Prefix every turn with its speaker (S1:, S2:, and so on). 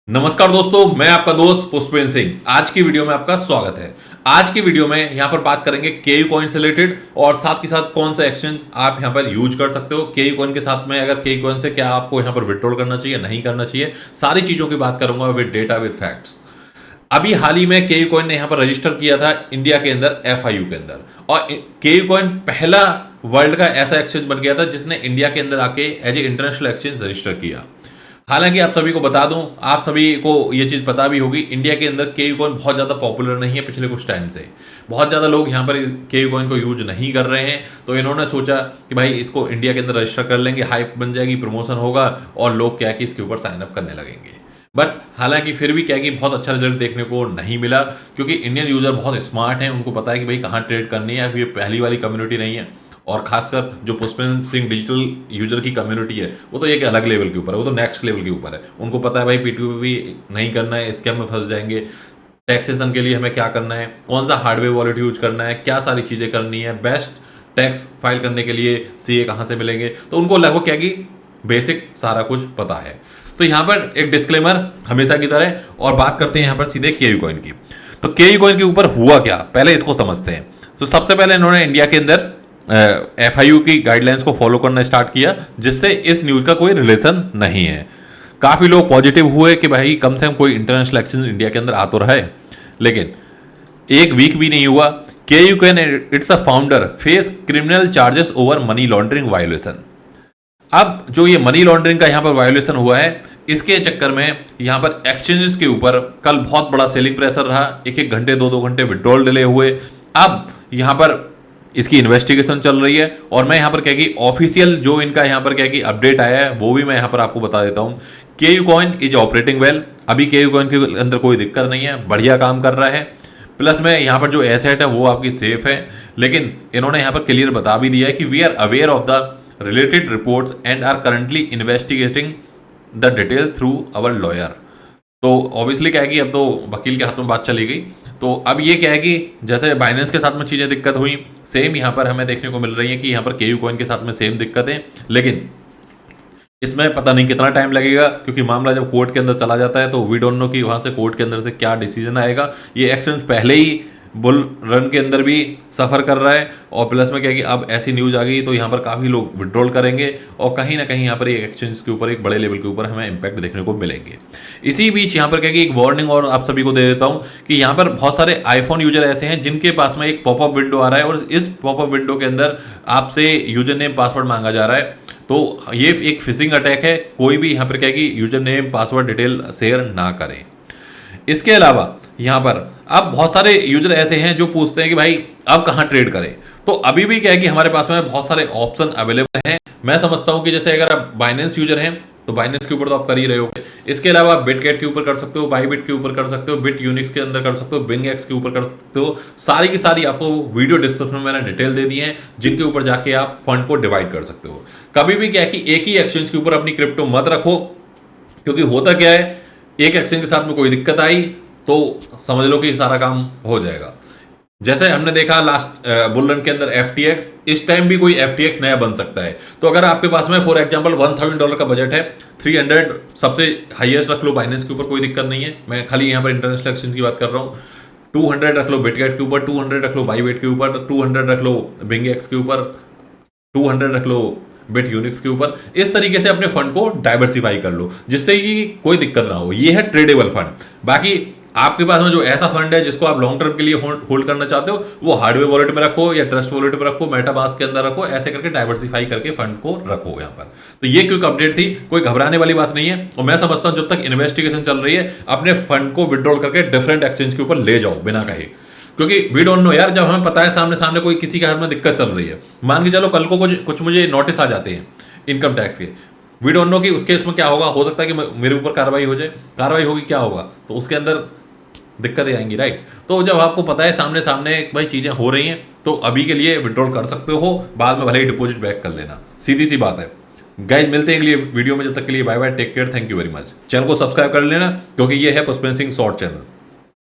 S1: नमस्कार दोस्तों, मैं आपका दोस्त पुष्पेंद्र सिंह। आज की वीडियो में आपका स्वागत है। आज की वीडियो में यहां पर बात करेंगे केयू कॉइन से रिलेटेड और साथ के साथ कौन सा एक्सचेंज आप यहां पर यूज कर सकते हो। केयू कॉइन के साथ में अगर केयू कॉइन से क्या आपको यहां पर विड्रॉल करना चाहिए, नहीं करना चाहिए, सारी चीजों की बात करूंगा विद डेटा विद फैक्ट्स। अभी हाल ही में केयू कॉइन ने यहां पर रजिस्टर किया था इंडिया के अंदर एफआईयू के अंदर, और केयू कॉइन पहला वर्ल्ड का ऐसा एक्सचेंज बन गया था जिसने इंडिया के अंदर आके as a international exchange register किया। हालांकि आप सभी को बता दूं, आप सभी को ये चीज पता भी होगी, इंडिया के अंदर केयू कॉइन बहुत ज्यादा पॉपुलर नहीं है। पिछले कुछ टाइम से बहुत ज्यादा लोग यहाँ पर केयू कॉइन को यूज नहीं कर रहे हैं, तो इन्होंने सोचा कि भाई इसको इंडिया के अंदर रजिस्टर कर लेंगे, हाइप बन जाएगी, प्रमोशन होगा और लोग क्या कि इसके ऊपर साइन अप करने लगेंगे। बट हालांकि फिर भी क्या कि बहुत अच्छा रिजल्ट देखने को नहीं मिला, क्योंकि इंडियन यूजर बहुत स्मार्ट हैं, उनको पता है कि भाई कहाँ ट्रेड करनी है। अभी ये पहली वाली कम्युनिटी नहीं है, और खासकर जो पुष्पेंद्र सिंह डिजिटल यूजर की कम्युनिटी है वो तो एक अलग लेवल के ऊपर है, वो तो नेक्स्ट लेवल के ऊपर है। उनको पता है भाई P2P नहीं करना है, स्कैम में फंस जाएंगे। टैक्सेशन के लिए हमें क्या करना है, कौन सा हार्डवेयर वॉलेट यूज करना है, क्या सारी चीज़ें करनी है, बेस्ट टैक्स फाइल करने के लिए CA कहाँ से मिलेंगे, तो उनको लगभग क्या कि बेसिक सारा कुछ पता है। तो यहाँ पर एक डिस्क्लेमर हमेशा की तरह, और बात करते हैं यहाँ पर सीधे केयू कॉइन की। तो केयू कॉइन के ऊपर हुआ क्या, पहले इसको समझते हैं। तो सबसे पहले इन्होंने इंडिया के अंदर एफआईयू की गाइडलाइंस को फॉलो करना स्टार्ट किया, जिससे इस न्यूज का कोई रिलेशन नहीं है। काफी लोग पॉजिटिव हुए कि भाई कम से कम कोई इंटरनेशनल एक्सचेंज इंडिया के अंदर आ तो रहे, लेकिन एक वीक भी नहीं हुआ KuCoin it's a founder face criminal charges over money laundering violation. अब जो ये मनी लॉन्ड्रिंग का यहाँ पर वायोलेशन हुआ है, इसके चक्कर में यहाँ पर एक्सचेंजेस के ऊपर कल बहुत बड़ा सेलिंग प्रेशर रहा, एक एक घंटे दो घंटे विड्रॉल डिले हुए। अब यहाँ पर इसकी इन्वेस्टिगेशन चल रही है, और मैं यहाँ पर क्या कि ऑफिशियल जो इनका यहाँ पर क्या कि अपडेट आया है वो भी मैं यहाँ पर आपको बता देता हूँ। केयू कॉइन इज ऑपरेटिंग वेल, अभी केयू कॉइन के अंदर कोई दिक्कत नहीं है, बढ़िया काम कर रहा है। प्लस में यहाँ पर जो एसेट है वो आपकी सेफ है, लेकिन इन्होंने यहाँ पर क्लियर बता भी दिया है कि we are aware of the related reports and are currently investigating the details through our lawyer. तो ऑब्वियसली क्या है कि अब तो वकील के हाथ में बात चली गई। तो अब ये क्या है कि जैसे बाइनेंस के साथ में चीज़ें दिक्कत हुई, सेम यहाँ पर हमें देखने को मिल रही है कि यहाँ पर केयू कॉइन के साथ में सेम दिक्कत है। लेकिन इसमें पता नहीं कितना टाइम लगेगा, क्योंकि मामला जब कोर्ट के अंदर चला जाता है तो वी डोंट नो कि वहाँ से कोर्ट के अंदर से क्या डिसीजन आएगा। ये एक्सचेंज पहले ही बुल रन के अंदर भी सफ़र कर रहा है, और प्लस में क्या कि अब ऐसी न्यूज़ आ गई तो यहाँ पर काफ़ी लोग विड्रॉल करेंगे, और कहीं ना कहीं यहाँ पर एक एक्सचेंज के ऊपर एक बड़े लेवल के ऊपर हमें इम्पैक्ट देखने को मिलेंगे। इसी बीच यहाँ पर क्या कि एक वार्निंग और आप सभी को दे देता हूँ कि यहाँ पर बहुत सारे आईफोन यूजर ऐसे हैं जिनके पास में एक पॉपअप विंडो आ रहा है, और इस पॉपअप विंडो के अंदर आपसे यूजर नेम पासवर्ड मांगा जा रहा है। तो ये एक फिशिंग अटैक है, कोई भी यहाँ पर क्या कि user name password detail share ना करें। इसके अलावा यहाँ पर अब बहुत सारे यूजर ऐसे हैं जो पूछते हैं कि भाई अब कहाँ ट्रेड करें। तो अभी भी क्या है कि हमारे पास में बहुत सारे ऑप्शन अवेलेबल हैं। मैं समझता हूँ कि जैसे अगर आप बाइनेंस यूजर हैं तो बाइनेंस के ऊपर तो आप कर ही रहे होगे। इसके अलावा आप बिटगेट के ऊपर कर सकते हो, बाईबिट के ऊपर कर सकते हो, बिट यूनिक्स के अंदर कर सकते हो, बिंगएक्स के ऊपर कर सकते हो। सारी की सारी आपको वीडियो डिस्क्रिप्शन में मैंने डिटेल दे दी है, जिनके ऊपर जाके आप फंड को डिवाइड कर सकते हो। कभी भी क्या है कि एक ही एक्सचेंज के ऊपर अपनी क्रिप्टो मत रखो, क्योंकि होता क्या है, एक एक्सचेंज के साथ में कोई दिक्कत आई तो समझ लो कि सारा काम हो जाएगा। जैसे हमने देखा लास्ट बुल रन के अंदर FTX, इस टाइम भी कोई FTX नया बन सकता है। तो अगर आपके पास में फॉर एग्जांपल $1000 का बजट है, 300 सबसे हाईएस्ट रख लो बाइनेंस के ऊपर, कोई दिक्कत नहीं है। मैं खाली यहाँ पर इंटरनेशनल एक्सचेंज की बात कर रहा हूँ। 200 रख लो बिटगेट के ऊपर, 200 रख लो बाईबिट के ऊपर, 200 रख लो बिंगएक्स के ऊपर, 200 रख लो बिट यूनिक्स के ऊपर। इस तरीके से अपने फंड को डाइवर्सिफाई कर लो, जिससे कि कोई दिक्कत ना हो। ये है ट्रेडेबल फंड। बाकी आपके पास में जो ऐसा फंड है जिसको आप लॉन्ग टर्म के लिए होल्ड करना चाहते हो, वो हार्डवेयर वॉलेट में रखो या ट्रस्ट वॉलेट में रखो, मेटामास्क के अंदर रखो, ऐसे करके डाइवर्सिफाई करके फंड को रखो यहाँ पर। तो ये क्विक अपडेट थी, कोई घबराने वाली बात नहीं है। और मैं समझता हूँ जब तक इन्वेस्टिगेशन चल रही है, अपने फंड को विड्रॉल करके डिफरेंट एक्सचेंज के ऊपर ले जाओ बिना कहे, क्योंकि वी डोंट नो यार, जब हमें पता है सामने सामने कोई किसी के हाथ में दिक्कत चल रही है, मान के चलो कल को कुछ मुझे नोटिस आ जाते हैं इनकम टैक्स के, वी डोंट नो कि उसके इसमें क्या होगा। हो सकता है कि मेरे ऊपर कार्रवाई हो जाए, कार्रवाई होगी क्या होगा, तो उसके अंदर दिक्कतें आएंगी, राइट। तो जब आपको पता है सामने सामने भाई चीज़ें हो रही हैं, तो अभी के लिए विड्रॉल कर सकते हो, बाद में भले ही डिपॉजिट बैक कर लेना, सीधी सी बात है। गाइज मिलते हैं अगली वीडियो में, जब तक के लिए bye bye, take care, thank you very much. Channel को सब्सक्राइब कर लेना, क्योंकि ये है पुष्पेंद्र सिंह शॉर्ट चैनल।